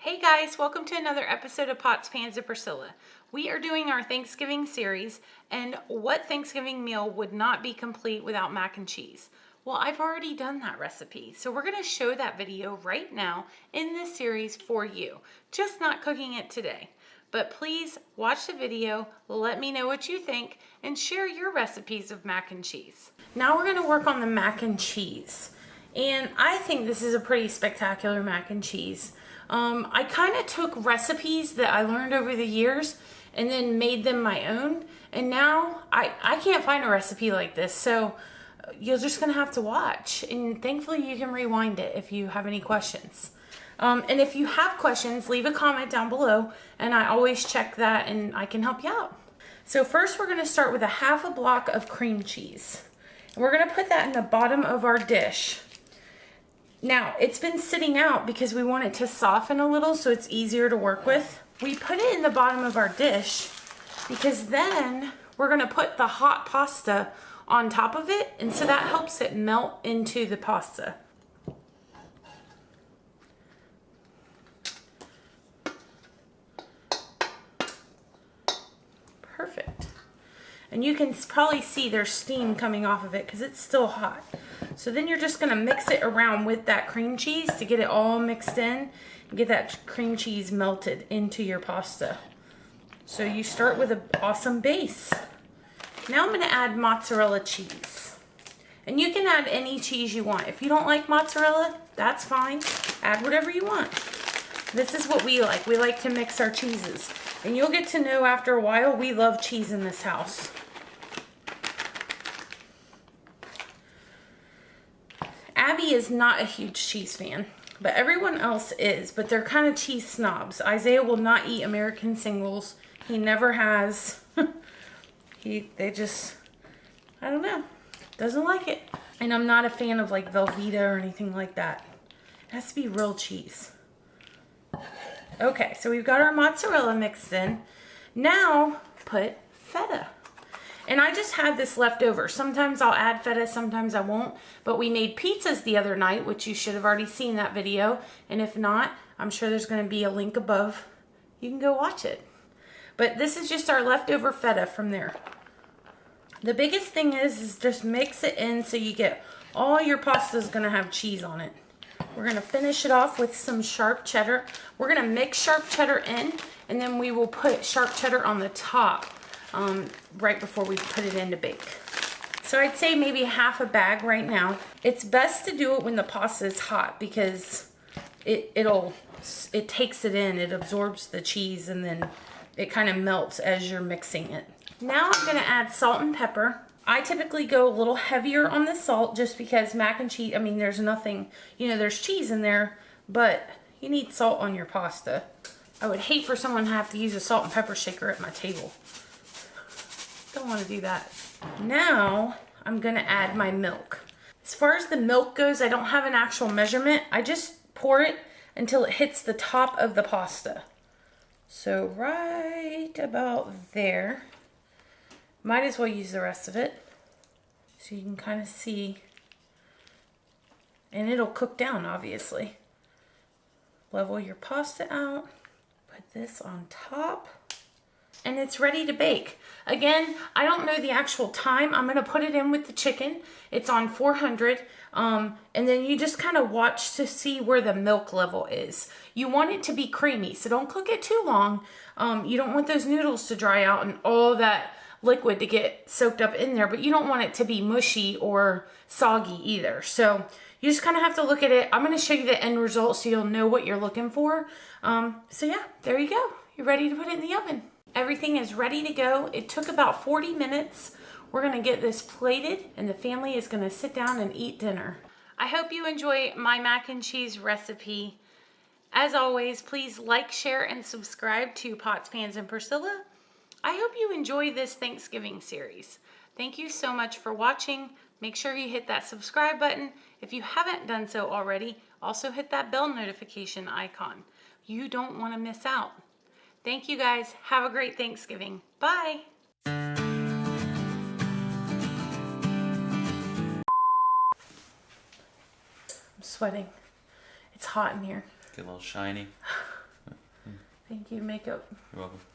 Hey guys, welcome to another episode of Pots, Pans, and Priscilla. We are doing our Thanksgiving series, and what Thanksgiving meal would not be complete without mac and cheese? Well, I've already done that recipe, so we're going to show that video right now in this series for you. Just not cooking it today. But please watch the video, let me know what you think, and share your recipes of mac and cheese. Now we're going to work on the mac and cheese. And I think this is a pretty spectacular mac and cheese. I kind of took recipes that I learned over the years and then made them my own. And now I can't find a recipe like this. So you're just going to have to watch. And thankfully you can rewind it if you have any questions. And if you have questions, leave a comment down below. And I always check that and I can help you out. So first we're going to start with a half a block of cream cheese. And we're going to put that in the bottom of our dish. Now, it's been sitting out because we want it to soften a little so it's easier to work with. We put it in the bottom of our dish because then we're going to put the hot pasta on top of it, and so that helps it melt into the pasta. Perfect. And you can probably see there's steam coming off of it because it's still hot. So then you're just going to mix it around with that cream cheese to get it all mixed in and get that cream cheese melted into your pasta. So you start with an awesome base. Now I'm going to add mozzarella cheese. And you can add any cheese you want. If you don't like mozzarella, that's fine. Add whatever you want. This is what we like. We like to mix our cheeses. And you'll get to know after a while we love cheese in this house. Abby is not a huge cheese fan, but everyone else is, but they're kind of cheese snobs. Isaiah will not eat American singles. He never has. They just, I don't know, doesn't like it. And I'm not a fan of like Velveeta or anything like that. It has to be real cheese. Okay, so we've got our mozzarella mixed in. Now put feta. And I just had this left over. Sometimes I'll add feta, sometimes I won't. But we made pizzas the other night, which you should have already seen that video. And if not, I'm sure there's going to be a link above. You can go watch it. But this is just our leftover feta from there. The biggest thing is just mix it in so you get all your pasta is going to have cheese on it. We're going to finish it off with some sharp cheddar. We're going to mix sharp cheddar in, and then we will put sharp cheddar on the top. Right before we put it in to bake. So I'd say maybe half a bag right now. It's best to do it when the pasta is hot because it takes it in, it absorbs the cheese, and then it kind of melts as you're mixing it. Now I'm going to add salt and pepper. I typically go a little heavier on the salt just because mac and cheese, I mean there's nothing, there's cheese in there, but you need salt on your pasta. I would hate for someone to have to use a salt and pepper shaker at my table. Don't want to do that. Now I'm going to add my milk. As far as the milk goes, I don't have an actual measurement. I just pour it until it hits the top of the pasta. So right about there. Might as well use the rest of it. So you can kind of see. And it'll cook down, obviously. Level your pasta out. Put this on top. And it's ready to bake. Again, I don't know the actual time. I'm going to put it in with the chicken. It's on 400. And then you just kind of watch to see where the milk level is. You want it to be creamy, so don't cook it too long. You don't want those noodles to dry out and all that liquid to get soaked up in there, but you don't want it to be mushy or soggy either. So you just kind of have to look at it. I'm going to show you the end result so you'll know what you're looking for. So yeah, there you go. You're ready to put it in the oven. Everything is ready to go. It took about 40 minutes. We're going to get this plated and the family is going to sit down and eat dinner. I hope you enjoy my mac and cheese recipe. As always, please like, share, and subscribe to Pots, Pans, and Priscilla. I hope you enjoy this Thanksgiving series. Thank you so much for watching. Make sure you hit that subscribe button. If you haven't done so already, also hit that bell notification icon. You don't want to miss out. Thank you guys. Have a great Thanksgiving. Bye. I'm sweating. It's hot in here. Get a little shiny. you, makeup. You're welcome.